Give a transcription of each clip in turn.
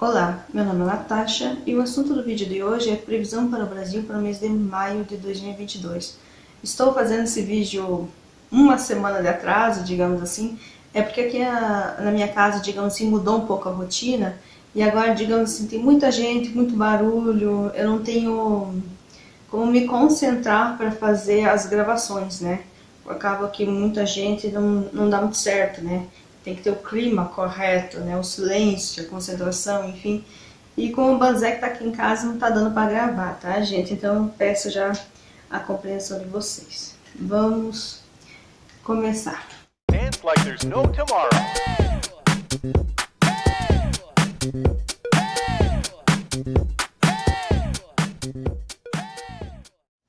Olá, meu nome é Natasha e o assunto do vídeo de hoje é previsão para o Brasil para o mês de maio de 2022. Estou fazendo esse vídeo uma semana de atraso, digamos assim, é porque aqui na minha casa, digamos assim, mudou um pouco a rotina e agora, digamos assim, tem muita gente, muito barulho, eu não tenho como me concentrar para fazer as gravações, né? Acaba que muita gente não dá muito certo, né? Tem que ter o clima correto, né? O silêncio, a concentração, enfim. E com o Banzé que tá aqui em casa não tá dando para gravar, tá, gente? Então eu peço já a compreensão de vocês. Vamos começar. Dance like there's no tomorrow.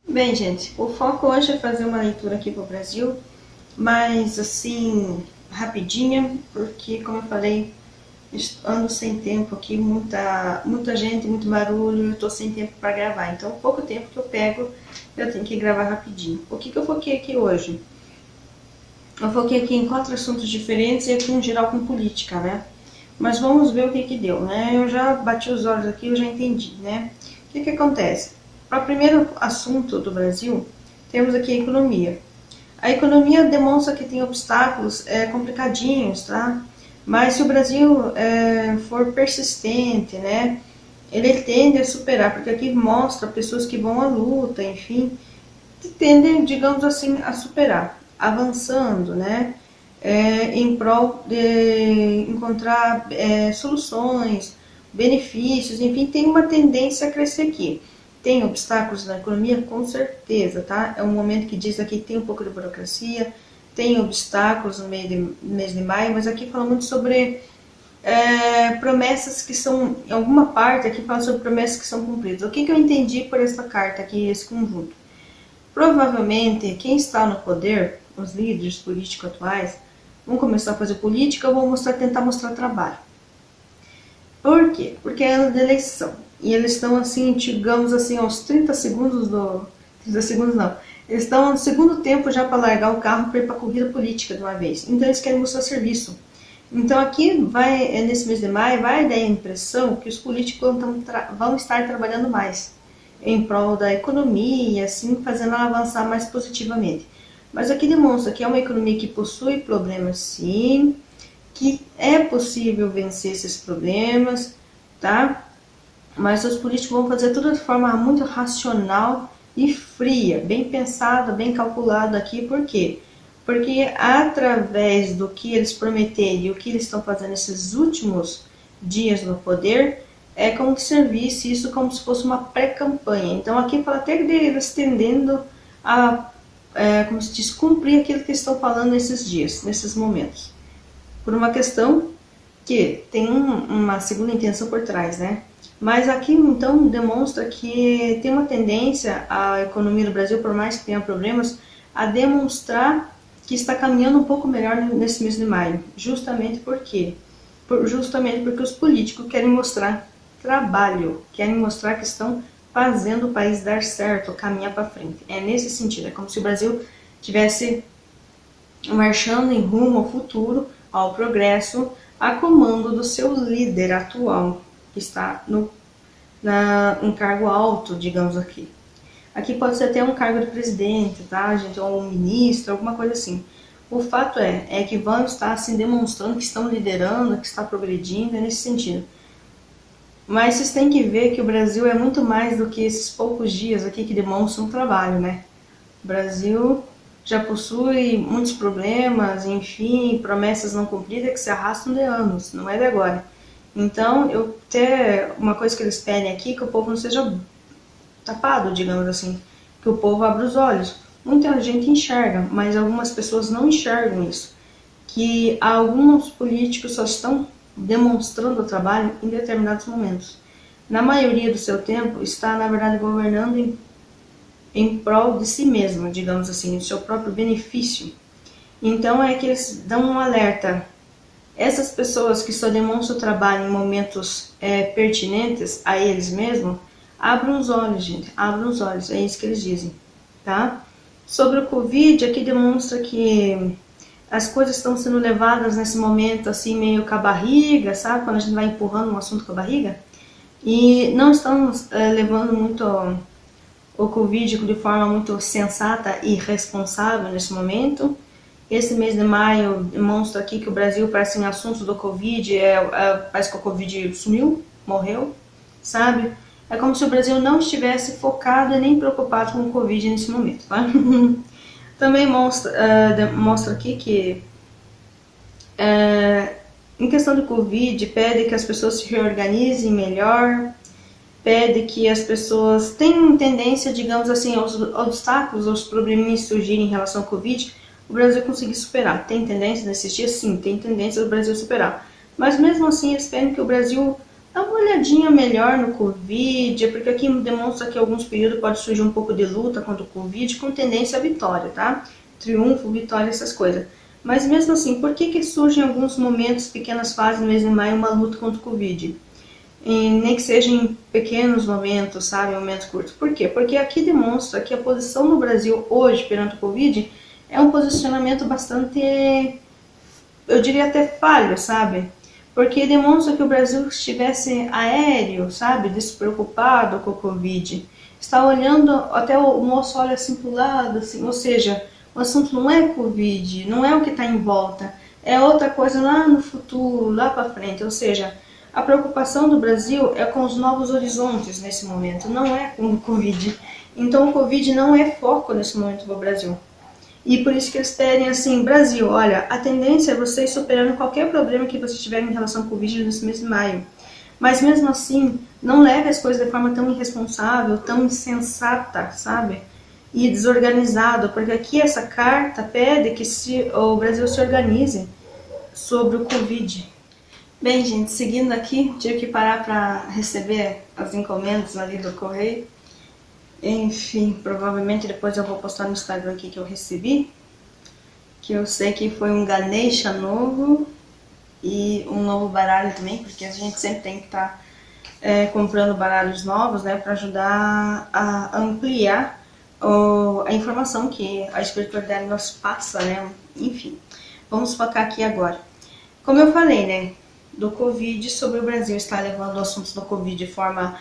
Bem, gente, o foco hoje é fazer uma leitura aqui para o Brasil, mas assim, rapidinha, porque como eu falei, ando sem tempo aqui, muita gente, muito barulho, eu tô sem tempo para gravar, então o pouco tempo que eu pego, eu tenho que gravar rapidinho. O que eu foquei aqui hoje? Eu foquei aqui em 4 assuntos diferentes e aqui em geral com política, né? Mas vamos ver o que deu, né? Eu já bati os olhos aqui, eu já entendi, né? O que acontece? Para o primeiro assunto do Brasil, temos aqui a economia. A economia demonstra que tem obstáculos complicadinhos, tá? Mas se o Brasil for persistente, né? Ele tende a superar, porque aqui mostra pessoas que vão à luta, enfim, que tendem, digamos assim, a superar, avançando, né? Em prol de encontrar soluções, benefícios, enfim, tem uma tendência a crescer aqui. Tem obstáculos na economia? Com certeza, tá? É um momento que diz aqui que tem um pouco de burocracia, tem obstáculos no mês de maio, mas aqui fala muito sobre promessas que são, em alguma parte aqui fala sobre promessas que são cumpridas. O que eu entendi por essa carta aqui, esse conjunto? Provavelmente, quem está no poder, os líderes políticos atuais, vão começar a fazer política ou vão tentar mostrar trabalho. Por quê? Porque é ano de eleição. E eles estão assim, digamos assim, aos 30 segundos do... 30 segundos não. Eles estão no segundo tempo já para largar o carro para ir para a corrida política de uma vez. Então eles querem mostrar serviço. Então aqui, nesse mês de maio, vai dar a impressão que os políticos vão estar trabalhando mais em prol da economia, assim, fazendo ela avançar mais positivamente. Mas aqui demonstra que é uma economia que possui problemas, sim, que é possível vencer esses problemas, tá? Mas os políticos vão fazer tudo de forma muito racional e fria, bem pensada, bem calculada aqui. Por quê? Porque através do que eles prometerem e o que eles estão fazendo nesses últimos dias no poder, é como se servisse isso como se fosse uma pré-campanha. Então aqui fala até de eles tendendo a, como se diz, cumprir aquilo que estão falando nesses dias, nesses momentos. Por uma questão que tem uma segunda intenção por trás, né? Mas aqui então demonstra que tem uma tendência a economia do Brasil, por mais que tenha problemas, a demonstrar que está caminhando um pouco melhor nesse mês de maio. Justamente por quê? Justamente porque os políticos querem mostrar trabalho, querem mostrar que estão fazendo o país dar certo, caminhar para frente. É nesse sentido, é como se o Brasil estivesse marchando em rumo ao futuro, ao progresso, a comando do seu líder atual, que está em cargo alto, digamos aqui. Aqui pode ser até um cargo de presidente, tá, gente, ou um ministro, alguma coisa assim. O fato é que vão estar assim demonstrando que estão liderando, que está progredindo, é nesse sentido. Mas vocês têm que ver que o Brasil é muito mais do que esses poucos dias aqui que demonstram um trabalho, né? O Brasil já possui muitos problemas, enfim, promessas não cumpridas que se arrastam de anos, não é de agora. Então, até uma coisa que eles pedem aqui é que o povo não seja tapado, digamos assim, que o povo abra os olhos. Muita gente enxerga, mas algumas pessoas não enxergam isso, que alguns políticos só estão demonstrando o trabalho em determinados momentos. Na maioria do seu tempo, está, na verdade, governando em prol de si mesmo, digamos assim, do seu próprio benefício. Então é que eles dão um alerta. Essas pessoas que só demonstram o trabalho em momentos pertinentes a eles mesmos, abram os olhos, gente, abram os olhos, é isso que eles dizem, tá? Sobre o Covid, aqui demonstra que as coisas estão sendo levadas nesse momento assim meio com a barriga, sabe? Quando a gente vai empurrando um assunto com a barriga. E não estamos levando muito o Covid de forma muito sensata e responsável nesse momento. Esse mês de maio demonstra aqui que o Brasil parece em assuntos do Covid, parece que o Covid sumiu, morreu, sabe? É como se o Brasil não estivesse focado e nem preocupado com o Covid nesse momento, tá? Também mostra aqui que em questão do Covid, pede que as pessoas se reorganizem melhor, pede que as pessoas tenham tendência, digamos assim, aos obstáculos, aos probleminhas surgirem em relação ao Covid, o Brasil conseguir superar. Tem tendência nesses dias? Sim, tem tendência do Brasil superar. Mas mesmo assim, eles pedem que o Brasil dê uma olhadinha melhor no Covid, porque aqui demonstra que em alguns períodos pode surgir um pouco de luta contra o Covid, com tendência à vitória, tá? Triunfo, vitória, essas coisas. Mas mesmo assim, por que surge em alguns momentos, pequenas fases no mês de maio, uma luta contra o Covid? E nem que seja em pequenos momentos, sabe, momentos curtos. Por quê? Porque aqui demonstra que a posição no Brasil hoje perante o Covid é um posicionamento bastante, eu diria até falho, sabe? Porque demonstra que o Brasil estivesse aéreo, sabe, despreocupado com o Covid. Está olhando, até o moço olha assim para o lado, assim, ou seja, o assunto não é Covid, não é o que está em volta, é outra coisa lá no futuro, lá para frente, ou seja, a preocupação do Brasil é com os novos horizontes nesse momento, não é com o Covid. Então o Covid não é foco nesse momento do Brasil. E por isso que eles pedem assim, Brasil, olha, a tendência é vocês superando qualquer problema que vocês tiverem em relação ao Covid nesse mês de maio. Mas mesmo assim, não leve as coisas de forma tão irresponsável, tão insensata, sabe? E desorganizado, porque aqui essa carta pede que o Brasil se organize sobre o Covid. Bem, gente, seguindo aqui, tive que parar para receber as encomendas ali do correio. Enfim, provavelmente depois eu vou postar no Instagram aqui que eu recebi, que eu sei que foi um Ganesha novo e um novo baralho também, porque a gente sempre tem que estar comprando baralhos novos, né, para ajudar a ampliar a informação que a espiritualidade nos passa, né. Enfim, vamos focar aqui agora. Como eu falei, né, do Covid, sobre o Brasil estar levando o assunto do Covid de forma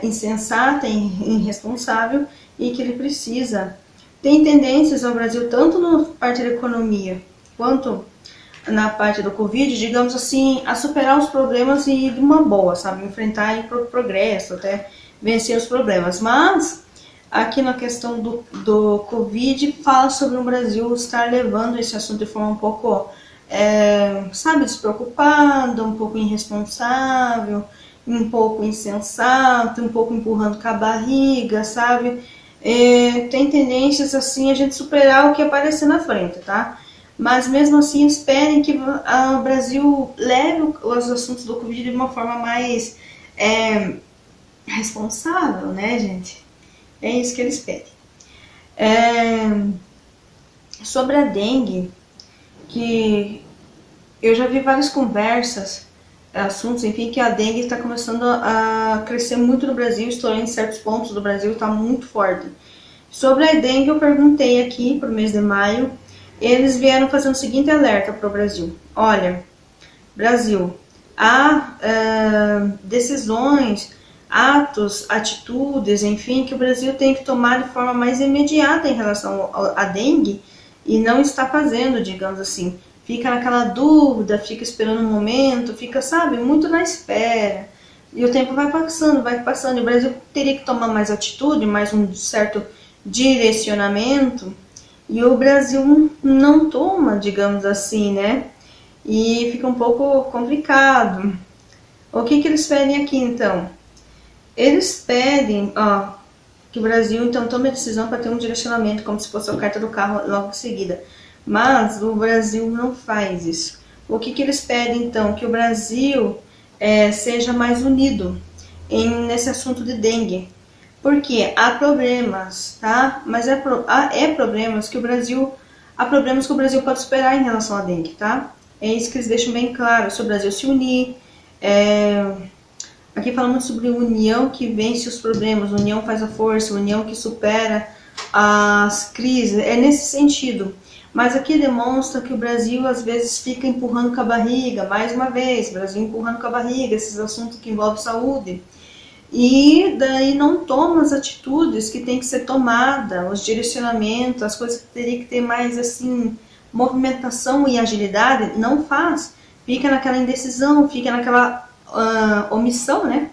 insensata e irresponsável, e que ele precisa. Tem tendências ao Brasil, tanto na parte da economia, quanto na parte do Covid, digamos assim, a superar os problemas e de uma boa, sabe? Enfrentar e progresso, até vencer os problemas. Mas, aqui na questão do Covid, fala sobre o Brasil estar levando esse assunto de forma um pouco, sabe, despreocupada, um pouco irresponsável, um pouco insensato, um pouco empurrando com a barriga, sabe? Tem tendências assim a gente superar o que aparecer na frente, tá? Mas mesmo assim esperem que o Brasil leve os assuntos do Covid de uma forma mais responsável, né, gente? É isso que eles pedem. Sobre a dengue, que eu já vi várias conversas, assuntos, enfim, que a dengue está começando a crescer muito no Brasil, estourando em certos pontos do Brasil, está muito forte. Sobre a dengue, eu perguntei aqui para o mês de maio, eles vieram fazer o seguinte alerta para o Brasil. Olha, Brasil, há decisões, atos, atitudes, enfim, que o Brasil tem que tomar de forma mais imediata em relação à dengue e não está fazendo, digamos assim. Fica naquela dúvida, fica esperando um momento, fica, sabe, muito na espera. E o tempo vai passando. E o Brasil teria que tomar mais atitude, mais um certo direcionamento. E o Brasil não toma, digamos assim, né? E fica um pouco complicado. O que eles pedem aqui, então? Eles pedem, que o Brasil, então, tome a decisão para ter um direcionamento, como se fosse a carta do carro logo em seguida. Mas o Brasil não faz isso. O que eles pedem, então? Que o Brasil seja mais unido nesse assunto de dengue. Porque há problemas, tá? Mas problemas que o Brasil pode superar em relação à dengue, tá? É isso que eles deixam bem claro, se o Brasil se unir. Aqui fala muito sobre união que vence os problemas, união faz a força, união que supera as crises. É nesse sentido. Mas aqui demonstra que o Brasil às vezes fica empurrando com a barriga, mais uma vez, o Brasil empurrando com a barriga, esses assuntos que envolvem saúde. E daí não toma as atitudes que tem que ser tomada, os direcionamentos, as coisas que teria que ter mais assim, movimentação e agilidade, não faz. Fica naquela indecisão, fica naquela omissão, né?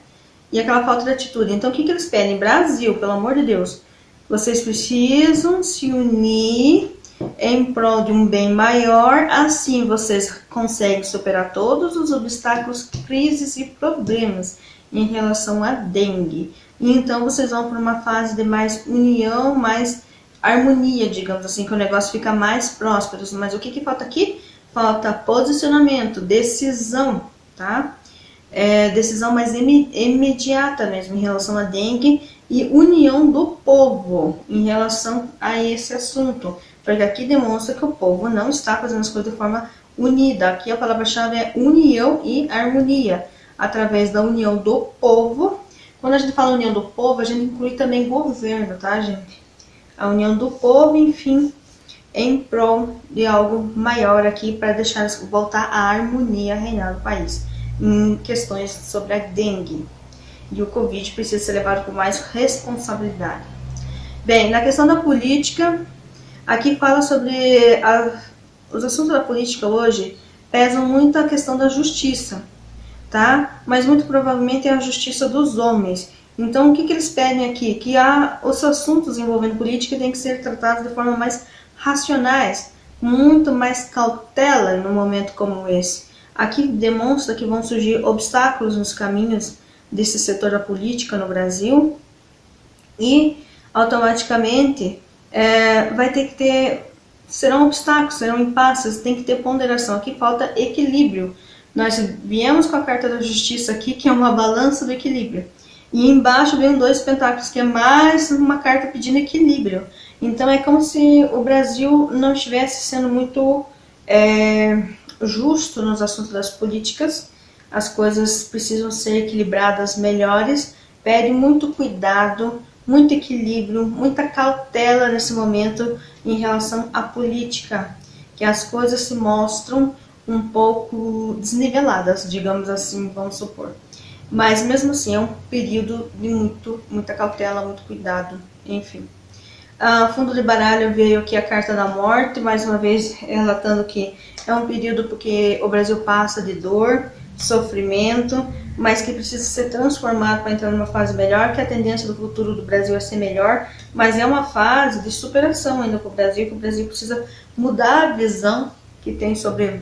E aquela falta de atitude. Então o que eles pedem? Brasil, pelo amor de Deus, vocês precisam se unir em prol de um bem maior, assim vocês conseguem superar todos os obstáculos, crises e problemas em relação à dengue. E então vocês vão para uma fase de mais união, mais harmonia, digamos assim, que o negócio fica mais próspero. Mas o que falta aqui? Falta posicionamento, decisão, tá? Decisão mais imediata mesmo em relação à dengue e união do povo em relação a esse assunto. Porque aqui demonstra que o povo não está fazendo as coisas de forma unida. Aqui a palavra-chave é união e harmonia. Através da união do povo. Quando a gente fala união do povo, a gente inclui também governo, tá, gente? A união do povo, enfim, em prol de algo maior aqui para deixar voltar a harmonia a reinar no país. Em questões sobre a dengue. E o Covid precisa ser levado com mais responsabilidade. Bem, na questão da política, aqui fala sobre os assuntos da política hoje pesam muito a questão da justiça, tá? Mas muito provavelmente é a justiça dos homens. Então, o que eles pedem aqui? Que os assuntos envolvendo política têm que ser tratados de forma mais racionais, muito mais cautela num momento como esse. Aqui demonstra que vão surgir obstáculos nos caminhos desse setor da política no Brasil e automaticamente vai ter que ter, serão obstáculos, serão impasses, tem que ter ponderação. Aqui falta equilíbrio. Nós viemos com a carta da justiça aqui, que é uma balança do equilíbrio. E embaixo vem 2 pentáculos, que é mais uma carta pedindo equilíbrio. Então é como se o Brasil não estivesse sendo muito justo nos assuntos das políticas. As coisas precisam ser equilibradas, melhores. Pede muito cuidado, muito equilíbrio, muita cautela nesse momento em relação à política. Que as coisas se mostram um pouco desniveladas, digamos assim, vamos supor. Mas mesmo assim é um período de muita cautela, muito cuidado, enfim. Fundo de baralho veio aqui a carta da morte, mais uma vez relatando que é um período porque o Brasil passa de dor, sofrimento, mas que precisa ser transformado para entrar numa fase melhor, que a tendência do futuro do Brasil é ser melhor, mas é uma fase de superação ainda para o Brasil, que o Brasil precisa mudar a visão que tem sobre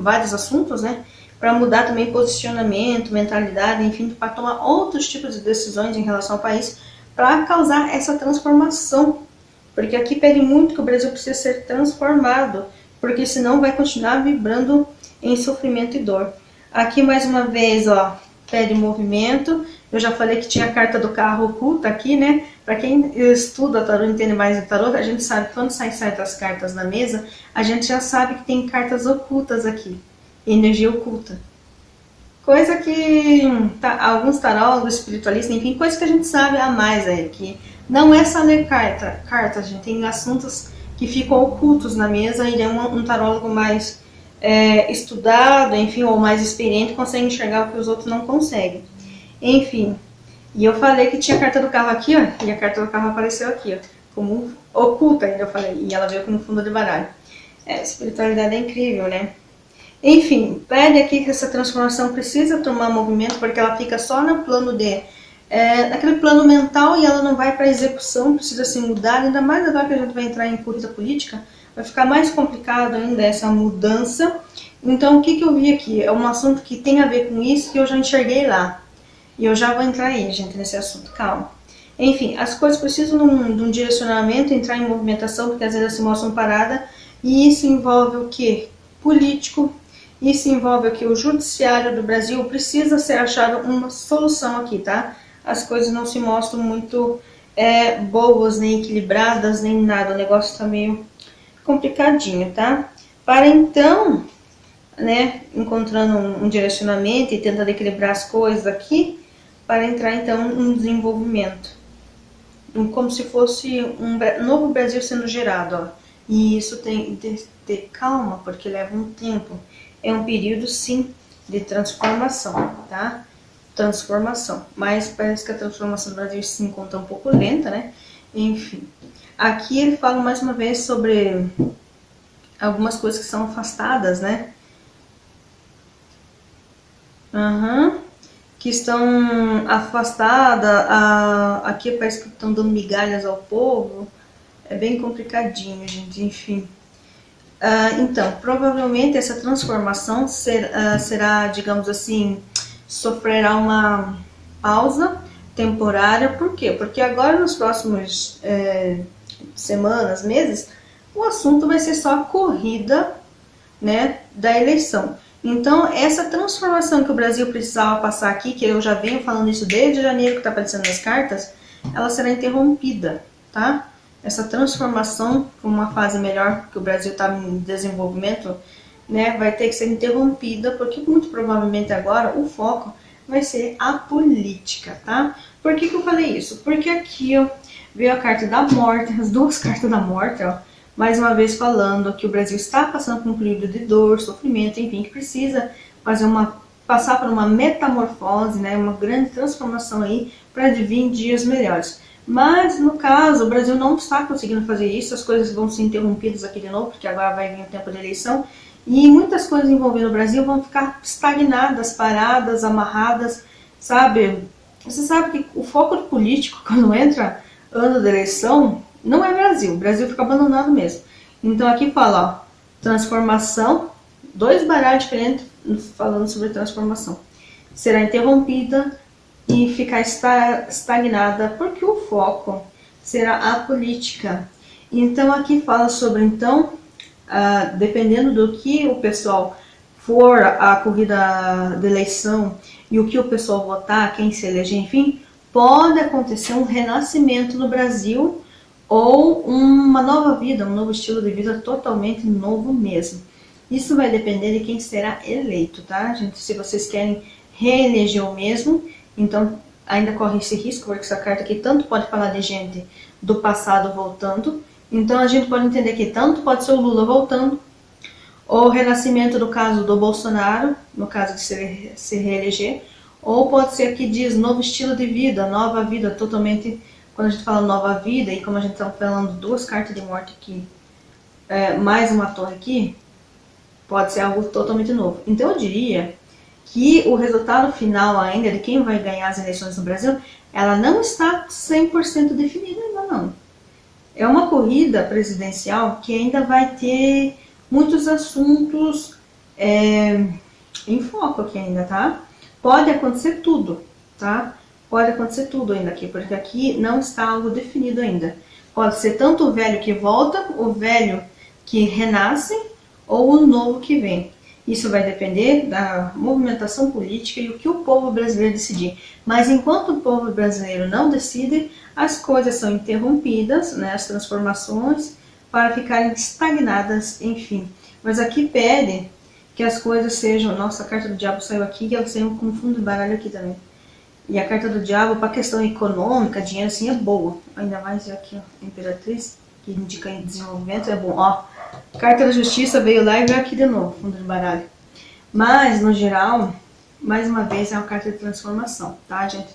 vários assuntos, né? Para mudar também posicionamento, mentalidade, enfim, para tomar outros tipos de decisões em relação ao país, para causar essa transformação. Porque aqui pede muito que o Brasil precisa ser transformado, porque senão vai continuar vibrando em sofrimento e dor. Aqui mais uma vez, ó, pede movimento. Eu já falei que tinha a carta do carro oculta aqui, né? Para quem estuda tarô, entende mais de tarô, a gente sabe que quando saem certas cartas na mesa, a gente já sabe que tem cartas ocultas aqui. Energia oculta. Coisa que alguns tarólogos, espiritualistas, enfim, coisa que a gente sabe a mais aí, que não é só ler carta, a gente tem assuntos que ficam ocultos na mesa e um tarólogo mais estudado, enfim, ou mais experiente consegue enxergar o que os outros não conseguem. Enfim, e eu falei que tinha a carta do carro aqui, ó, e a carta do carro apareceu aqui, ó, como oculta ainda eu falei, e ela veio como fundo de baralho. Espiritualidade é incrível, né? Enfim, pede aqui que essa transformação precisa tomar movimento, porque ela fica só no plano naquele plano mental e ela não vai para a execução, precisa se mudar, ainda mais agora que a gente vai entrar em corrida política, vai ficar mais complicado ainda essa mudança. Então o que eu vi aqui? É um assunto que tem a ver com isso que eu já enxerguei lá. E eu já vou entrar aí, gente, nesse assunto, calma. Enfim, as coisas precisam de um direcionamento, entrar em movimentação, porque às vezes elas se mostram paradas, e isso envolve o quê? Político. Isso envolve que o judiciário do Brasil precisa ser achado uma solução aqui, tá? As coisas não se mostram muito boas, nem equilibradas, nem nada. O negócio está meio complicadinho, tá? Para então, né, encontrando um direcionamento e tentando equilibrar as coisas aqui, para entrar então em desenvolvimento. Como se fosse um novo Brasil sendo gerado, ó. E isso tem que ter calma, porque leva um tempo. É um período, sim, de transformação, tá? Transformação. Mas parece que a transformação do Brasil se encontra um pouco lenta, né? Enfim. Aqui ele fala mais uma vez sobre algumas coisas que são afastadas, né? Que estão afastadas. Aqui parece que estão dando migalhas ao povo. É bem complicadinho, gente. Enfim. Então, provavelmente essa transformação será, digamos assim, sofrerá uma pausa temporária. Por quê? Porque agora nos próximos semanas, meses, o assunto vai ser só a corrida, né, da eleição. Então, essa transformação que o Brasil precisava passar aqui, que eu já venho falando isso desde janeiro, que está aparecendo nas cartas, ela será interrompida, tá? Essa transformação para uma fase melhor, que o Brasil está em desenvolvimento, né, vai ter que ser interrompida, porque muito provavelmente agora o foco vai ser a política, tá? Por que eu falei isso? Porque aqui, ó, veio a carta da morte, as duas cartas da morte, ó, mais uma vez falando que o Brasil está passando por um período de dor, sofrimento, enfim, que precisa passar por uma metamorfose, né, uma grande transformação aí para vir dias melhores. Mas, no caso, o Brasil não está conseguindo fazer isso, as coisas vão ser interrompidas aqui de novo, porque agora vai vir o tempo de eleição, e muitas coisas envolvendo o Brasil vão ficar estagnadas, paradas, amarradas, sabe? Você sabe que o foco do político, quando entra ano da eleição, não é Brasil, o Brasil fica abandonado mesmo. Então aqui fala, ó, transformação, dois baralhos diferentes falando sobre transformação. Será interrompida e ficar estagnada, porque o foco será a política. Então aqui fala sobre, então, dependendo do que o pessoal for a corrida de eleição e o que o pessoal votar, quem se eleger, enfim, pode acontecer um renascimento no Brasil ou uma nova vida, um novo estilo de vida totalmente novo mesmo. Isso vai depender de quem será eleito, tá, gente? Se vocês querem reeleger o mesmo, então ainda corre esse risco, porque essa carta aqui tanto pode falar de gente do passado voltando, então a gente pode entender que tanto pode ser o Lula voltando, ou o renascimento do caso do Bolsonaro, no caso de se reeleger, ou pode ser que diz novo estilo de vida, nova vida, totalmente. Quando a gente fala nova vida, e como a gente está falando duas cartas de morte aqui, mais uma torre aqui, pode ser algo totalmente novo. Então eu diria que o resultado final ainda de quem vai ganhar as eleições no Brasil, ela não está 100% definida ainda não. É uma corrida presidencial que ainda vai ter muitos assuntos em foco aqui ainda, tá? Pode acontecer tudo, tá? Pode acontecer tudo ainda aqui, porque aqui não está algo definido ainda. Pode ser tanto o velho que volta, o velho que renasce, ou o novo que vem. Isso vai depender da movimentação política e o que o povo brasileiro decidir. Mas enquanto o povo brasileiro não decide, as coisas são interrompidas, né, as transformações, para ficarem estagnadas, enfim. Mas aqui pede que as coisas sejam... Nossa, a carta do diabo saiu aqui, e ela saiu com fundo de baralho aqui também. E a carta do diabo, para questão econômica, dinheiro assim, é boa. Ainda mais aqui, ó, Imperatriz, que indica em desenvolvimento, é bom. Ó, carta da justiça veio lá e veio aqui de novo, fundo de baralho. Mas, no geral, mais uma vez, é uma carta de transformação, tá, gente?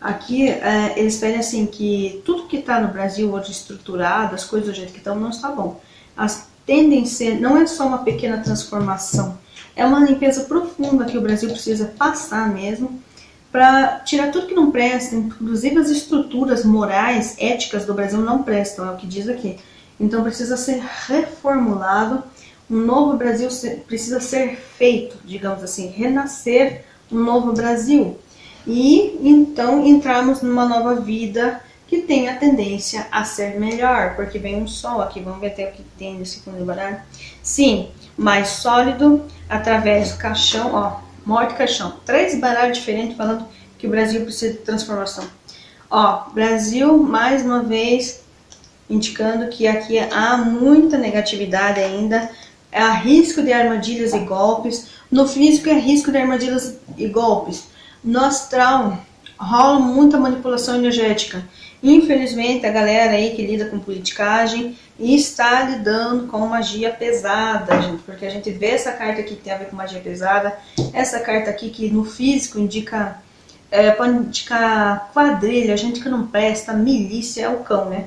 Aqui, eles pedem assim, que tudo que está no Brasil hoje estruturado, as coisas do jeito que estão, não está bom. As tendem a ser, não é só uma pequena transformação, é uma limpeza profunda que o Brasil precisa passar mesmo, para tirar tudo que não presta, inclusive as estruturas morais, éticas do Brasil não prestam, é o que diz aqui. Então precisa ser reformulado, um novo Brasil precisa ser feito, digamos assim, renascer um novo Brasil. E então entrarmos numa nova vida que tem a tendência a ser melhor, porque vem um sol aqui, vamos ver até o que tem nesse fundo de baralho. Sim, mais sólido, através do caixão, ó, morte e caixão. 3 baralhos diferentes falando que o Brasil precisa de transformação. Ó, Brasil, mais uma vez, indicando que aqui há muita negatividade ainda, há risco de armadilhas e golpes. No físico é risco de armadilhas e golpes. No astral rola muita manipulação energética. Infelizmente, a galera aí que lida com politicagem está lidando com magia pesada, gente, porque a gente vê essa carta aqui que tem a ver com magia pesada, essa carta aqui que no físico indica, pode indicar quadrilha, gente que não presta, milícia, é o cão, né?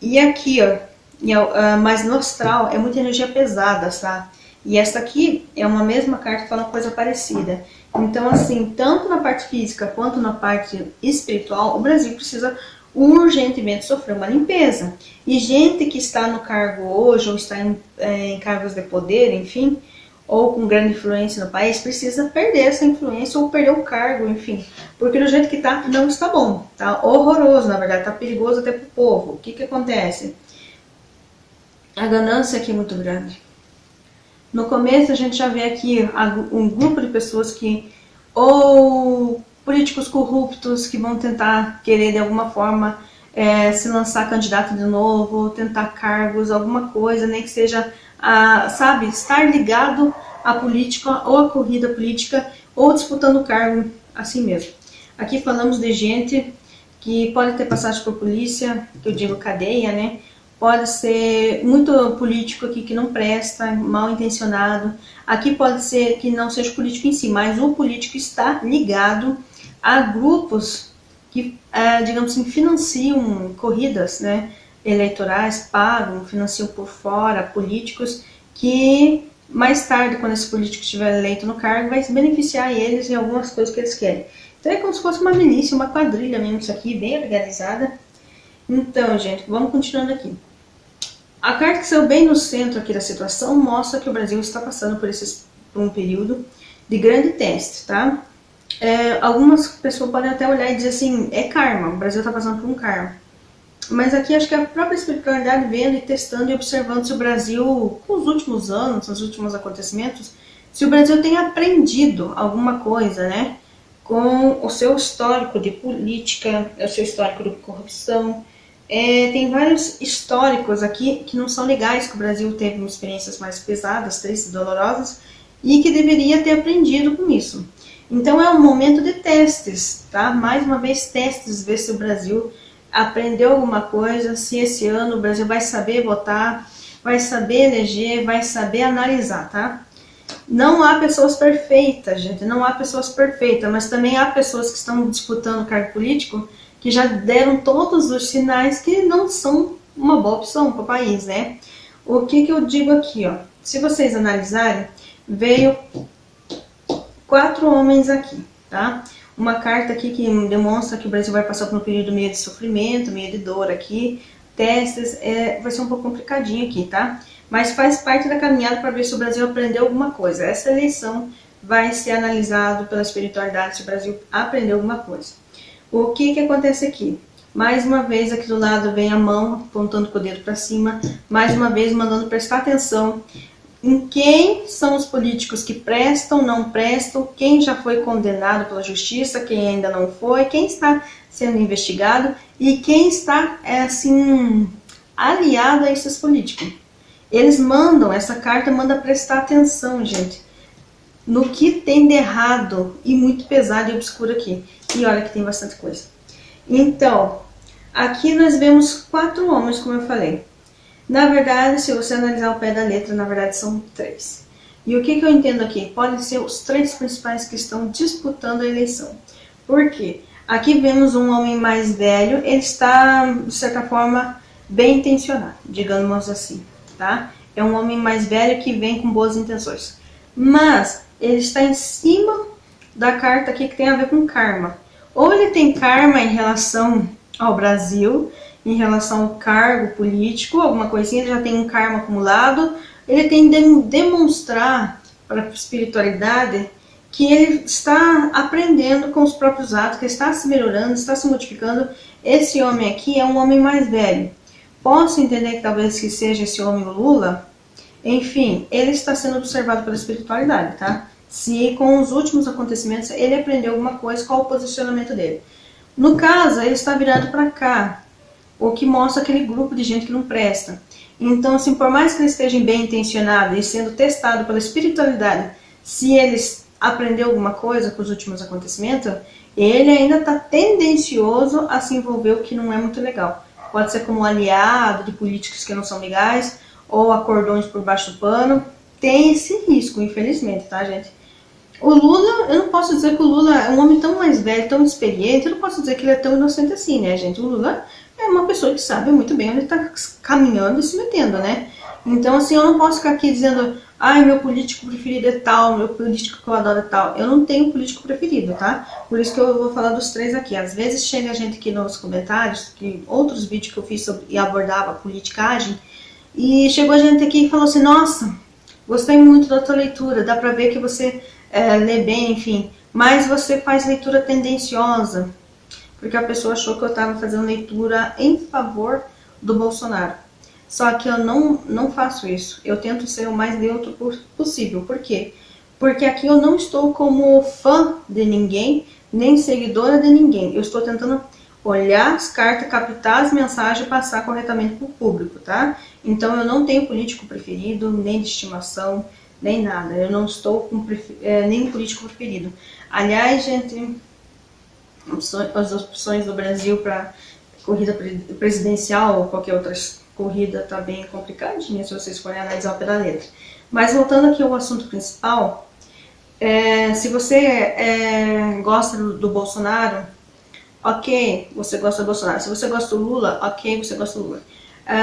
E aqui, ó, mas no astral é muita energia pesada, tá? E essa aqui é uma mesma carta que fala uma coisa parecida. Então, assim, tanto na parte física quanto na parte espiritual, o Brasil precisa urgentemente sofrer uma limpeza. E gente que está no cargo hoje, ou está em cargos de poder, enfim, ou com grande influência no país, precisa perder essa influência ou perder o cargo, enfim. Porque do jeito que tá, não está bom. Tá horroroso, na verdade, tá perigoso até pro povo. O que que acontece? A ganância aqui é muito grande. No começo a gente já vê aqui um grupo de pessoas que, ou políticos corruptos que vão tentar querer de alguma forma se lançar candidato de novo, tentar cargos, alguma coisa, nem que seja, sabe, estar ligado à política ou à corrida política ou disputando cargo assim mesmo. Aqui falamos de gente que pode ter passagem por polícia, que eu digo cadeia, né? Pode ser muito político aqui que não presta, mal intencionado. Aqui pode ser que não seja político em si, mas o político está ligado a grupos que, digamos assim, financiam corridas, né, eleitorais, pagam, financiam por fora políticos que mais tarde, quando esse político estiver eleito no cargo, vai beneficiar eles em algumas coisas que eles querem. Então é como se fosse uma milícia, uma quadrilha mesmo, isso aqui, bem organizada. Então, gente, vamos continuando aqui. A carta que saiu bem no centro aqui da situação mostra que o Brasil está passando por um período de grande teste, tá? Algumas pessoas podem até olhar e dizer assim, é karma, o Brasil está passando por um karma. Mas aqui acho que a própria espiritualidade vendo e testando e observando se o Brasil, com os últimos anos, os últimos acontecimentos, se o Brasil tem aprendido alguma coisa, né? Com o seu histórico de política, o seu histórico de corrupção. Tem vários históricos aqui que não são legais, que o Brasil teve experiências mais pesadas, tristes, dolorosas, e que deveria ter aprendido com isso. Então é um momento de testes, tá? Mais uma vez testes, ver se o Brasil aprendeu alguma coisa, se esse ano o Brasil vai saber votar, vai saber eleger, vai saber analisar, tá? Não há pessoas perfeitas, gente, não há pessoas perfeitas, mas também há pessoas que estão disputando o cargo político que já deram todos os sinais que não são uma boa opção para o país, né? O que eu digo aqui, ó? Se vocês analisarem, veio 4 homens aqui, tá? Uma carta aqui que demonstra que o Brasil vai passar por um período meio de sofrimento, meio de dor aqui, testes, vai ser um pouco complicadinho aqui, tá? Mas faz parte da caminhada para ver se o Brasil aprendeu alguma coisa. Essa eleição vai ser analisado pela espiritualidade se o Brasil aprendeu alguma coisa. O que acontece aqui? Mais uma vez aqui do lado vem a mão apontando com o dedo para cima, mais uma vez mandando prestar atenção em quem são os políticos que prestam, não prestam, quem já foi condenado pela justiça, quem ainda não foi, quem está sendo investigado e quem está, assim, aliado a esses políticos. Eles mandam, essa carta manda prestar atenção, gente, no que tem de errado e muito pesado e obscuro aqui. E olha que tem bastante coisa. Então, aqui nós vemos 4 homens, como eu falei. Na verdade, se você analisar o pé da letra, na verdade são 3. E o que eu entendo aqui? Podem ser os 3 principais que estão disputando a eleição. Por quê? Aqui vemos um homem mais velho, ele está, de certa forma, bem intencionado, digamos assim, tá? É um homem mais velho que vem com boas intenções. Mas ele está em cima da carta aqui que tem a ver com karma. Ou ele tem karma em relação ao Brasil, em relação ao cargo político, alguma coisinha, ele já tem um karma acumulado, ele tem de demonstrar para a espiritualidade que ele está aprendendo com os próprios atos, que está se melhorando, está se modificando. Esse homem aqui é um homem mais velho. Posso entender que talvez que seja esse homem o Lula? Enfim, ele está sendo observado pela espiritualidade, tá? Se com os últimos acontecimentos ele aprendeu alguma coisa, qual o posicionamento dele. No caso, ele está virado para cá, o que mostra aquele grupo de gente que não presta. Então, assim, por mais que ele esteja bem intencionado e sendo testado pela espiritualidade, se ele aprendeu alguma coisa com os últimos acontecimentos, ele ainda está tendencioso a se envolver, o que não é muito legal. Pode ser como aliado de políticos que não são legais, ou acordões por baixo do pano. Tem esse risco, infelizmente, tá, gente? O Lula, eu não posso dizer que o Lula é um homem tão mais velho, tão experiente, eu não posso dizer que ele é tão inocente assim, né, gente? O Lula é uma pessoa que sabe muito bem onde está caminhando e se metendo, né? Então, assim, eu não posso ficar aqui dizendo, ai, meu político preferido é tal, meu político que eu adoro é tal. Eu não tenho político preferido, tá? Por isso que eu vou falar dos três aqui. Às vezes chega gente aqui nos comentários, que outros vídeos que eu fiz sobre, e abordava politicagem, e chegou gente aqui e falou assim, nossa, gostei muito da tua leitura, dá pra ver que você lê bem, enfim, mas você faz leitura tendenciosa, porque a pessoa achou que eu estava fazendo leitura em favor do Bolsonaro. Só que eu não faço isso. Eu tento ser o mais neutro possível. Por quê? Porque aqui eu não estou como fã de ninguém, nem seguidora de ninguém. Eu estou tentando olhar as cartas, captar as mensagens e passar corretamente para o público, tá? Então eu não tenho político preferido, nem de estimação, nem nada. Eu não estou com nem político preferido. Aliás, gente, as opções do Brasil para corrida presidencial ou qualquer outra corrida tá bem complicadinha se vocês forem analisar o pé da letra. Mas voltando aqui ao assunto principal, se você gosta do Bolsonaro, ok, você gosta do Bolsonaro. Se você gosta do Lula, ok, você gosta do Lula.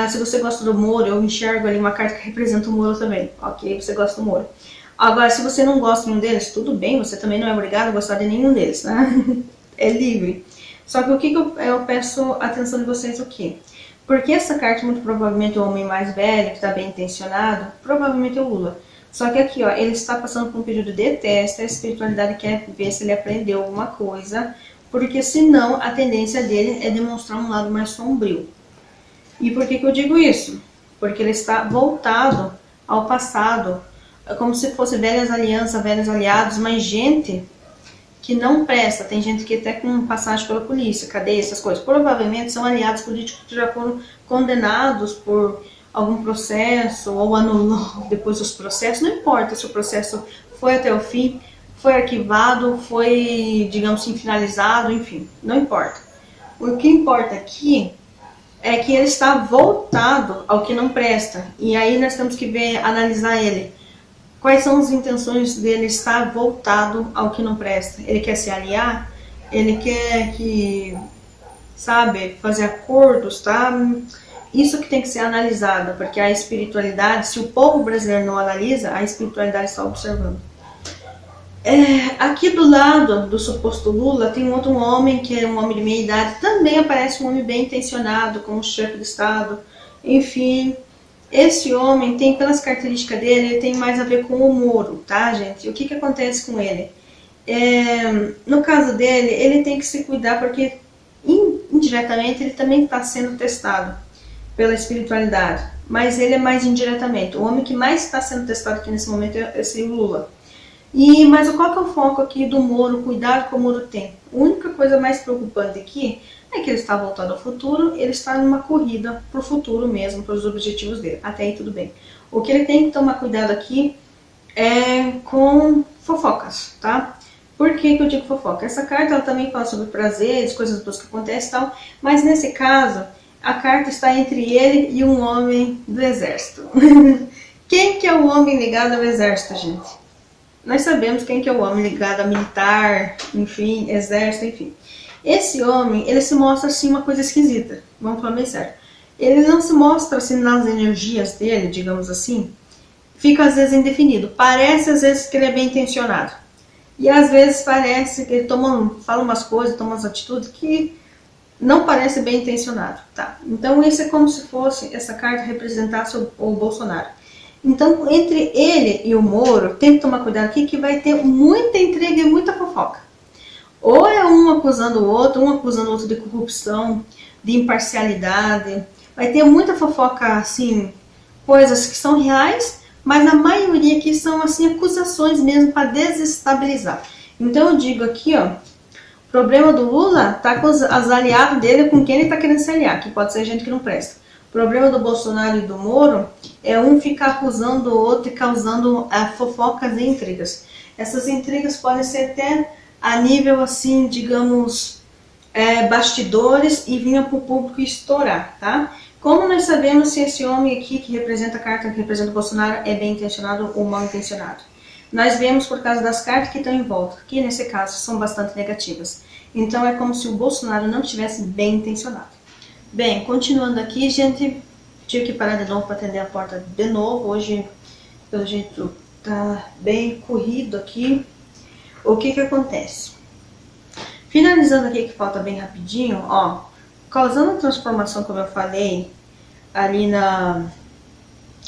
Se você gosta do Moro, eu enxergo ali uma carta que representa o Moro também, ok, você gosta do Moro. Agora, se você não gosta de nenhum deles, tudo bem, você também não é obrigado a gostar de nenhum deles, né? É livre. Só que o que eu peço atenção de vocês aqui? Porque essa carta, muito provavelmente, o homem mais velho, que está bem intencionado, provavelmente é o Lula. Só que aqui, ó, ele está passando por um período de teste, a espiritualidade quer ver se ele aprendeu alguma coisa, porque senão a tendência dele é demonstrar um lado mais sombrio. E por que eu digo isso? Porque ele está voltado ao passado, como se fosse velhas alianças, velhos aliados, mas gente que não presta. Tem gente que até com passagem pela polícia, cadeia, essas coisas. Provavelmente são aliados políticos que já foram condenados por algum processo ou anulou depois dos processos. Não importa se o processo foi até o fim, foi arquivado, foi, digamos assim, finalizado, enfim, não importa. O que importa aqui é que ele está voltado ao que não presta. E aí nós temos que ver, analisar ele. Quais são as intenções dele estar voltado ao que não presta? Ele quer se aliar? Ele quer fazer acordos, tá? Isso que tem que ser analisado, porque a espiritualidade, se o povo brasileiro não analisa, a espiritualidade está observando. Aqui do lado do suposto Lula tem um outro homem, que é um homem de meia idade, também aparece um homem bem intencionado, como chefe de Estado, enfim. Esse homem tem, pelas características dele, ele tem mais a ver com o Moro, tá, gente? O que acontece com ele? No caso dele, ele tem que se cuidar porque, indiretamente, ele também está sendo testado pela espiritualidade. Mas ele é mais indiretamente. O homem que mais está sendo testado aqui nesse momento é esse Lula. Mas qual que é o foco aqui do Moro? O cuidado que o Moro tem. A única coisa mais preocupante aqui é que ele está voltado ao futuro, ele está numa corrida para o futuro mesmo, para os objetivos dele. Até aí tudo bem. O que ele tem que tomar cuidado aqui é com fofocas, tá? Por que eu digo fofoca? Essa carta ela também fala sobre prazeres, coisas boas que acontecem e tal, mas nesse caso, a carta está entre ele e um homem do exército. Quem que é o homem ligado ao exército, gente? Nós sabemos quem que é o homem ligado a militar, enfim, exército, enfim. Esse homem, ele se mostra assim uma coisa esquisita, vamos falar bem certo. Ele não se mostra assim nas energias dele, digamos assim, fica às vezes indefinido. Parece às vezes que ele é bem intencionado. E às vezes parece que ele fala umas coisas, toma umas atitudes que não parece bem intencionado. Tá? Então isso é como se fosse, essa carta representasse o Bolsonaro. Então, entre ele e o Moro, tem que tomar cuidado aqui que vai ter muita intriga e muita fofoca. Ou é um acusando o outro de corrupção, de imparcialidade. Vai ter muita fofoca, assim, coisas que são reais, mas a maioria aqui são, assim, acusações mesmo para desestabilizar. Então, eu digo aqui, ó, o problema do Lula tá com os aliados dele, com quem ele tá querendo se aliar, que pode ser gente que não presta. O problema do Bolsonaro e do Moro é um ficar acusando o outro e causando fofocas e intrigas. Essas intrigas podem ser até a nível assim, digamos, bastidores e vinha para o público estourar, tá? Como nós sabemos se esse homem aqui que representa a carta, que representa o Bolsonaro, é bem intencionado ou mal intencionado? Nós vemos por causa das cartas que estão em volta, que nesse caso são bastante negativas. Então é como se o Bolsonaro não estivesse bem intencionado. Bem, continuando aqui, gente, tive que parar de novo para atender a porta de novo. Hoje, pelo jeito, tá bem corrido aqui. O que acontece? Finalizando aqui, que falta bem rapidinho, ó, causando a transformação, como eu falei, ali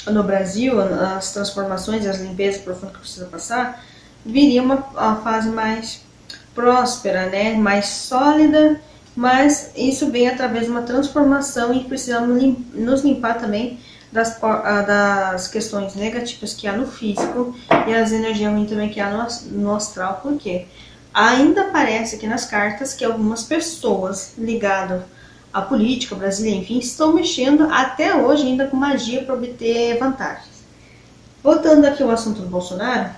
no Brasil, as transformações e as limpezas profundas que precisa passar, viria uma fase mais próspera, né, mais sólida, mas isso vem através de uma transformação e precisamos nos limpar também das questões negativas que há no físico e as energias ruins também que há no astral. Por quê? Ainda parece que nas cartas que algumas pessoas ligadas à política brasileira, enfim, estão mexendo até hoje ainda com magia para obter vantagens. Voltando aqui ao assunto do Bolsonaro,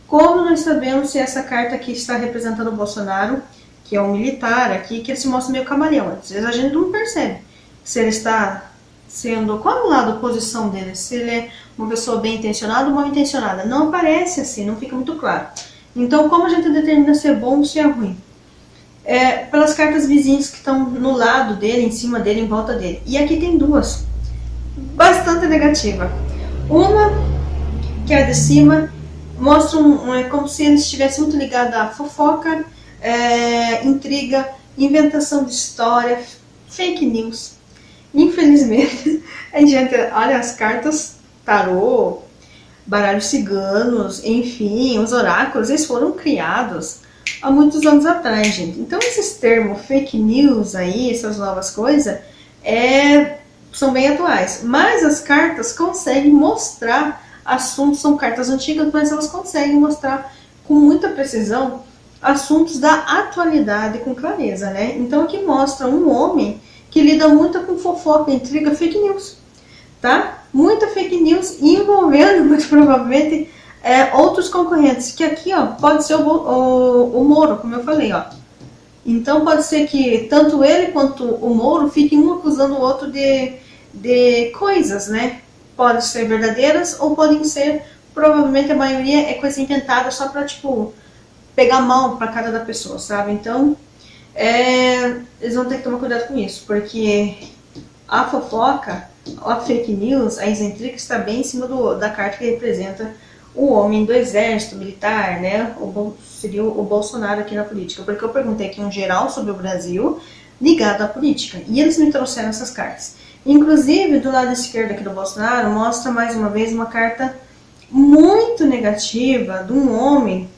como nós sabemos se essa carta aqui está representando o Bolsonaro, que é um militar aqui, que ele se mostra meio camaleão. Às vezes a gente não percebe se ele está sendo, qual é o lado, a posição dele, se ele é uma pessoa bem intencionada ou mal intencionada. Não aparece assim, não fica muito claro. Então, como a gente determina se é bom ou se é ruim? Pelas cartas vizinhas que estão no lado dele, em cima dele, em volta dele. E aqui tem duas, bastante negativa. Uma, que é a de cima, mostra como se ele estivesse muito ligado à fofoca, intriga, inventação de história, fake news. Infelizmente, a gente olha as cartas, tarô, baralhos ciganos, enfim, os oráculos, eles foram criados há muitos anos atrás, gente. Então esses termos fake news aí, essas novas coisas, são bem atuais. Mas as cartas conseguem mostrar assuntos, são cartas antigas, mas elas conseguem mostrar com muita precisão assuntos da atualidade com clareza, né? Então aqui mostra um homem que lida muito com fofoca, intriga, fake news, tá? Muita fake news envolvendo, muito provavelmente, outros concorrentes, que aqui, ó, pode ser o Moro, como eu falei, ó. Então pode ser que tanto ele quanto o Moro fiquem um acusando o outro de coisas, né? Podem ser verdadeiras ou podem ser, provavelmente a maioria é coisa inventada só pra, tipo, pegar mal pra cara da pessoa, sabe? Então, eles vão ter que tomar cuidado com isso, porque a fofoca, a fake news, a intriga está bem em cima da carta que representa o homem do exército militar, né? Seria o Bolsonaro aqui na política, porque eu perguntei aqui um geral sobre o Brasil ligado à política, e eles me trouxeram essas cartas. Inclusive, do lado esquerdo aqui do Bolsonaro, mostra mais uma vez uma carta muito negativa de um homem,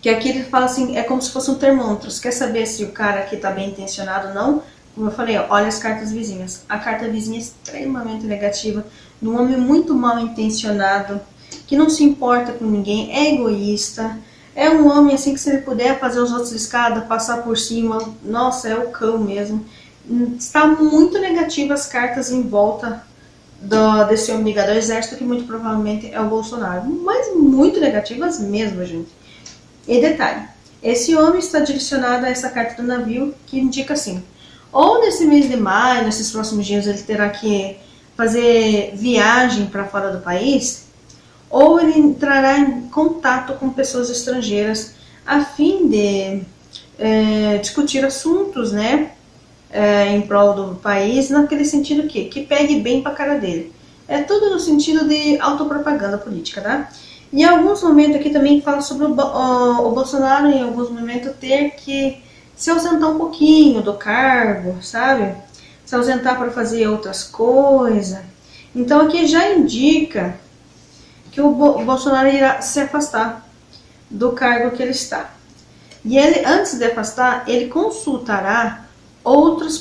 que aqui ele fala assim, é como se fosse um termômetro. Você quer saber se o cara aqui está bem intencionado ou não? Como eu falei, olha as cartas vizinhas. A carta vizinha é extremamente negativa, de um homem muito mal intencionado, que não se importa com ninguém, é egoísta, é um homem assim que se ele puder fazer os outros de escada, passar por cima, nossa, é o cão mesmo. Está muito negativa as cartas em volta desse homem ligado ao exército, que muito provavelmente é o Bolsonaro. Mas muito negativas mesmo, gente. E detalhe, esse homem está direcionado a essa carta do navio, que indica assim, ou nesse mês de maio, nesses próximos dias, ele terá que fazer viagem para fora do país, ou ele entrará em contato com pessoas estrangeiras a fim de discutir assuntos, né, em prol do país, naquele sentido que pegue bem para a cara dele. É tudo no sentido de autopropaganda política, tá? E em alguns momentos aqui também fala sobre o Bolsonaro, em alguns momentos, ter que se ausentar um pouquinho do cargo, sabe? Se ausentar para fazer outras coisas. Então aqui já indica que o Bolsonaro irá se afastar do cargo que ele está. E ele, antes de afastar, ele consultará outros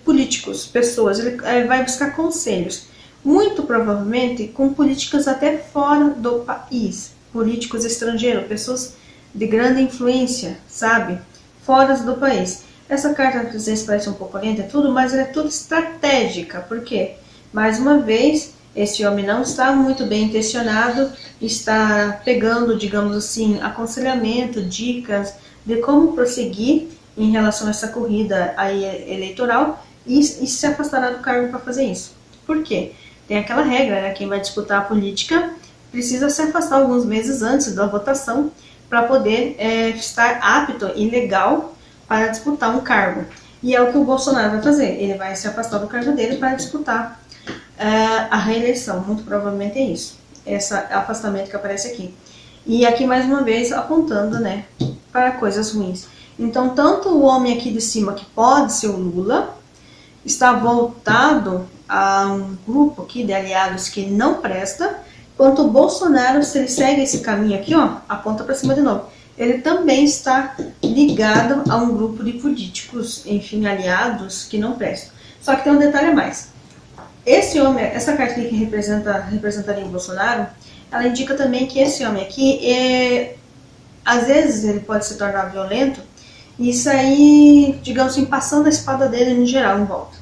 políticos, pessoas, ele vai buscar conselhos. Muito provavelmente com políticos até fora do país, políticos estrangeiros, pessoas de grande influência, sabe? Fora do país. Essa carta às vezes parece um pouco lenta e tudo, mas ela é tudo estratégica. Por quê? Mais uma vez, Esse homem não está muito bem intencionado, está pegando, digamos assim, aconselhamento, dicas de como prosseguir em relação a essa corrida aí eleitoral e se afastará do cargo para fazer isso. Por quê? Tem aquela regra, né? Quem vai disputar a política precisa se afastar alguns meses antes da votação para poder estar apto e legal para disputar um cargo. E é o que o Bolsonaro vai fazer. Ele vai se afastar do cargo dele para disputar a reeleição. Muito provavelmente é isso. Esse afastamento que aparece aqui. E aqui mais uma vez apontando, né, para coisas ruins. Então, tanto o homem aqui de cima, que pode ser o Lula, está voltado a um grupo aqui de aliados que não presta, quanto o Bolsonaro, se ele segue esse caminho aqui, ó, aponta para cima de novo. Ele também está ligado a um grupo de políticos, enfim, aliados que não prestam. Só que tem um detalhe a mais. Esse homem, essa carta aqui que representaria o Bolsonaro, ela indica também que esse homem aqui, às vezes ele pode se tornar violento e sair, digamos assim, passando a espada dele no geral em volta.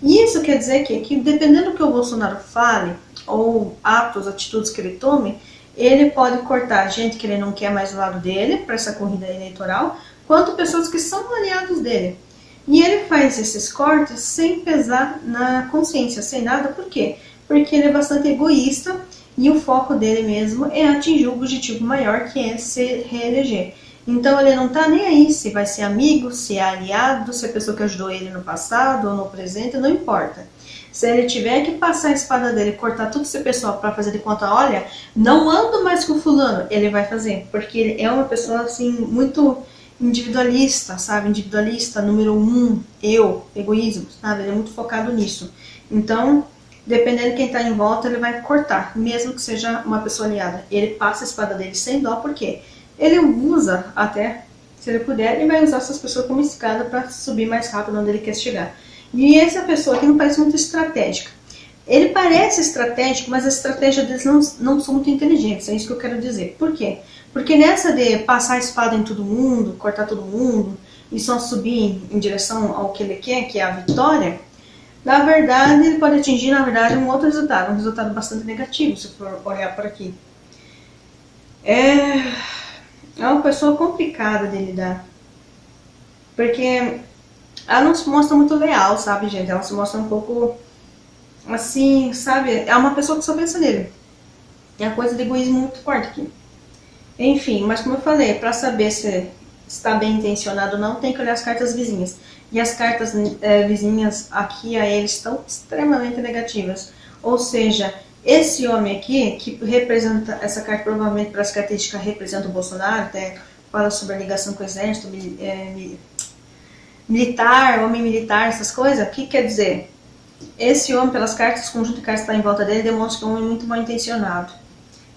E isso quer dizer que dependendo do que o Bolsonaro fale, ou atos, atitudes que ele tome, ele pode cortar gente que ele não quer mais do lado dele para essa corrida eleitoral, quanto pessoas que são aliados dele. E ele faz esses cortes sem pesar na consciência, sem nada. Por quê? Porque ele é bastante egoísta e o foco dele mesmo é atingir o objetivo maior, que é se reeleger. Então ele não tá nem aí se vai ser amigo, se é aliado, se é pessoa que ajudou ele no passado ou no presente, não importa. Se ele tiver que passar a espada dele, cortar todo esse pessoal para fazer de conta, olha, não ando mais com o fulano, ele vai fazer. Porque ele é uma pessoa assim muito individualista, sabe? Individualista, número 1, eu, egoísmo, sabe? Ele é muito focado nisso. Então, dependendo de quem está em volta, ele vai cortar, mesmo que seja uma pessoa aliada. Ele passa a espada dele sem dó, por quê? Ele usa até, se ele puder, ele vai usar essas pessoas como escada para subir mais rápido onde ele quer chegar. E essa pessoa aqui não parece muito estratégica. Ele parece estratégico, mas as estratégias deles não são muito inteligentes, é isso que eu quero dizer. Por quê? Porque nessa de passar a espada em todo mundo, cortar todo mundo, e só subir em direção ao que ele quer, que é a vitória, na verdade ele pode atingir, na verdade, um outro resultado, um resultado bastante negativo, se for olhar por aqui. É uma pessoa complicada de lidar, porque ela não se mostra muito leal, sabe, gente? Ela se mostra um pouco assim, sabe? É uma pessoa que só pensa nele. É uma coisa de egoísmo muito forte aqui. Enfim, mas como eu falei, para saber se está bem intencionado ou não, tem que olhar as cartas vizinhas. E as cartas vizinhas aqui a ele estão extremamente negativas. Ou seja, esse homem aqui, que representa, essa carta provavelmente para as características representa o Bolsonaro, até fala sobre a ligação com o exército, militar, homem militar, essas coisas, o que quer dizer? Esse homem, pelas cartas, conjunto de cartas que está em volta dele, demonstra que é um homem muito mal intencionado,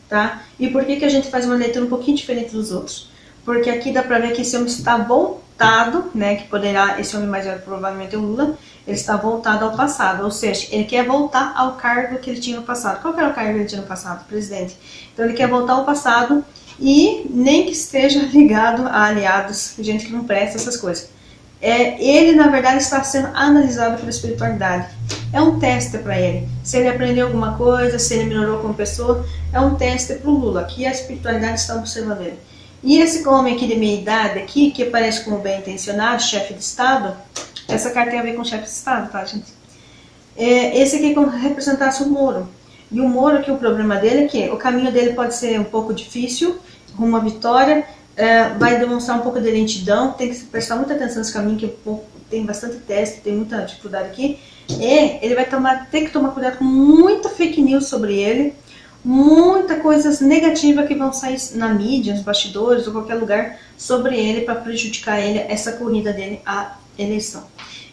tá? E por que a gente faz uma leitura um pouquinho diferente dos outros? Porque aqui dá pra ver que esse homem está voltado, né, que poderá, esse homem mais velho provavelmente é o Lula, ele está voltado ao passado, ou seja, ele quer voltar ao cargo que ele tinha no passado. Qual que era o cargo que ele tinha no passado? Presidente. Então ele quer voltar ao passado e nem que esteja ligado a aliados, gente que não presta essas coisas. Ele, na verdade, está sendo analisado pela espiritualidade. É um teste para ele. Se ele aprendeu alguma coisa, se ele melhorou como pessoa, é um teste para o Lula, que a espiritualidade está observando ele. E esse homem aqui de meia idade, aqui, que aparece como bem intencionado, chefe de Estado, essa carta tem a ver com chefe de Estado, tá, gente? Esse aqui é como representasse o Moro. E o Moro aqui, o problema dele é que o caminho dele pode ser um pouco difícil, rumo à vitória, vai demonstrar um pouco de lentidão, tem que prestar muita atenção nesse caminho, que tem bastante teste, tem muita dificuldade aqui. E ele vai ter que tomar cuidado com muita fake news sobre ele, muita coisas negativas que vão sair na mídia, nos bastidores ou qualquer lugar sobre ele para prejudicar ele, essa corrida dele à eleição.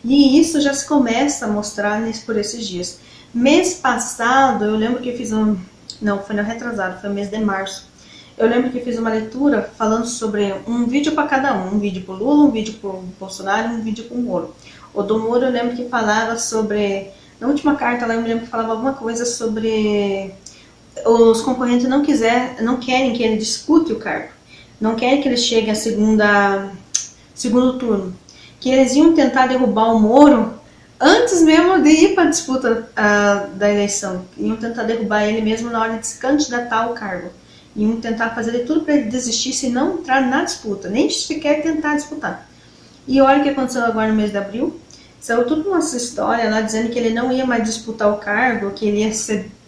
E isso já se começa a mostrar por esses dias. Mês passado, eu lembro que eu fiz não, foi no retrasado, foi mês de março. Eu lembro que fiz uma leitura falando sobre um vídeo para cada um vídeo para o Lula, um vídeo para o Bolsonaro e um vídeo para o Moro. O do Moro eu lembro que falava sobre, na última carta lá eu me lembro que falava alguma coisa sobre os concorrentes não querem que ele dispute o cargo, não querem que ele chegue a segundo turno, que eles iam tentar derrubar o Moro antes mesmo de ir para a disputa da eleição. Iam tentar derrubar ele mesmo na hora de se candidatar ao cargo. Iam tentar fazer de tudo para ele desistir se não entrar na disputa, nem sequer tentar disputar. E olha o que aconteceu agora no mês de abril. Saiu tudo uma história lá dizendo que ele não ia mais disputar o cargo, que ele ia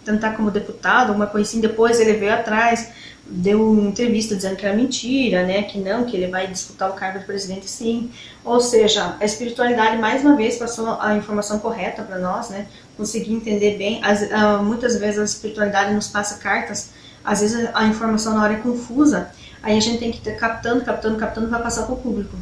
tentar como deputado, uma coisa assim. Depois ele veio atrás, deu uma entrevista dizendo que era mentira, né? Que não, que ele vai disputar o cargo de presidente sim. Ou seja, a espiritualidade mais uma vez passou a informação correta para nós, né? Consegui entender bem. Muitas vezes a espiritualidade nos passa cartas, às vezes a informação na hora é confusa, aí a gente tem que ir captando para passar para o público.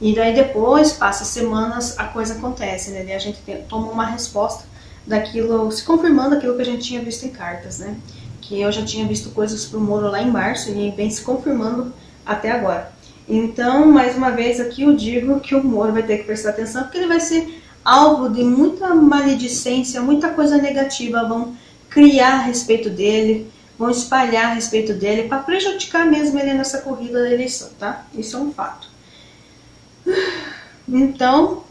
E daí depois, passa semanas, a coisa acontece, né? Daí a gente toma uma resposta daquilo, se confirmando aquilo que a gente tinha visto em cartas, né? Que eu já tinha visto coisas pro Moro lá em março e vem se confirmando até agora. Então, mais uma vez aqui eu digo que o Moro vai ter que prestar atenção, porque ele vai ser alvo de muita maledicência, muita coisa negativa, vão criar a respeito dele, vão espalhar a respeito dele para prejudicar mesmo ele nessa corrida da eleição, tá? Isso é um fato. Então,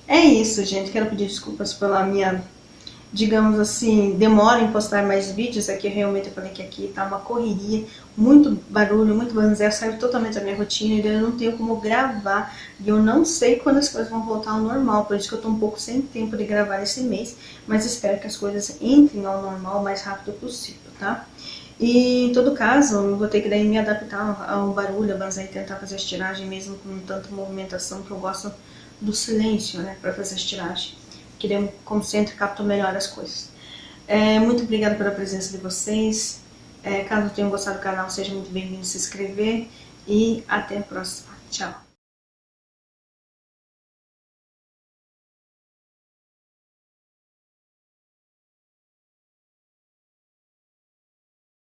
é isso, gente. Quero pedir desculpas pela minha, digamos assim, demora em postar mais vídeos. Aqui realmente eu falei que aqui tá uma correria, muito barulho, muito banzé, saiu totalmente da minha rotina e eu não tenho como gravar. E eu não sei quando as coisas vão voltar ao normal, por isso que eu tô um pouco sem tempo de gravar esse mês, mas espero que as coisas entrem ao normal o mais rápido possível, tá? E em todo caso, eu vou ter que daí me adaptar ao barulho, a banzé e tentar fazer a tiragem mesmo com tanta movimentação, que eu gosto do silêncio, né, para fazer a tiragem. Que daí eu me concentro e capto melhor as coisas. Muito obrigada pela presença de vocês. Caso tenham gostado do canal, seja muito bem-vindo a se inscrever. E até a próxima. Tchau.